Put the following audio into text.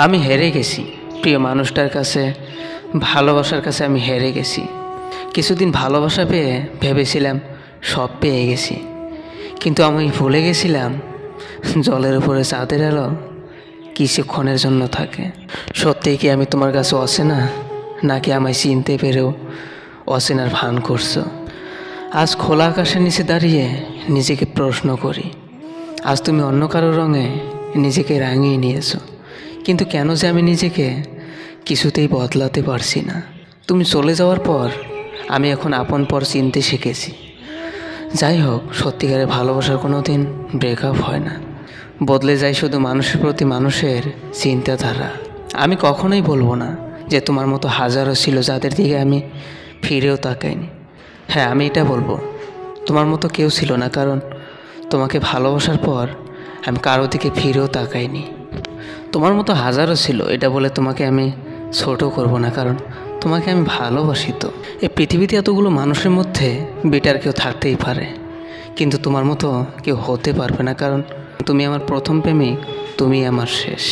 আমি হেরে গেছি প্রিয় মানুষটার কাছে, ভালোবাসার কাছে আমি হেরে গেছি। কিছুদিন ভালোবাসা পেয়ে ভেবেছিলাম সব পেয়ে গেছি, কিন্তু আমি ভুলে গেছিলাম জলের উপরে চাঁদের আলো কিছুক্ষণের জন্য থাকে। সত্যিই কি আমি তোমার কাছে অচেনা, নাকি আমায় চিনতে পেরেও অচেনার ভান করছো? আজ খোলা আকাশের নিচে দাঁড়িয়ে নিজেকে প্রশ্ন করি, আজ তুমি অন্য কারো রঙে নিজেকে রাঙিয়ে নিয়েছো, কিন্তু কেন যে আমি নিজেকে কিছুতেই বদলাতে পারছি না। তুমি চলে যাওয়ার পর আমি এখন আপন পর চিনতে শিখেছি। যাই হোক, সত্যিকারের ভালোবাসার কোনো দিন ব্রেকআপ হয় না, বদলে যায় শুধু মানুষের প্রতি মানুষের চিন্তাধারা। আমি কখনোই বলবো না যে তোমার মতো হাজারো ছিল যাদের দিকে আমি ফিরেও তাকাইনি। হ্যাঁ, আমি এটা বলবো, তোমার মতো কেউ ছিল না, কারণ তোমাকে ভালোবাসার পর আমি কারো দিকে ফিরেও তাকাইনি। তোমার মতো হাজারো ছিল, এটা বলে তোমাকে আমি ছোট করব না, কারণ তোমাকে আমি ভালোবাসি। তো এই পৃথিবীতে এতগুলো মানুষের মধ্যে বেটার কেউ থাকতেই পারে, কিন্তু তোমার মতো কেউ হতে পারবে না, কারণ তুমি আমার প্রথম প্রেমিক, তুমি আমার শেষ।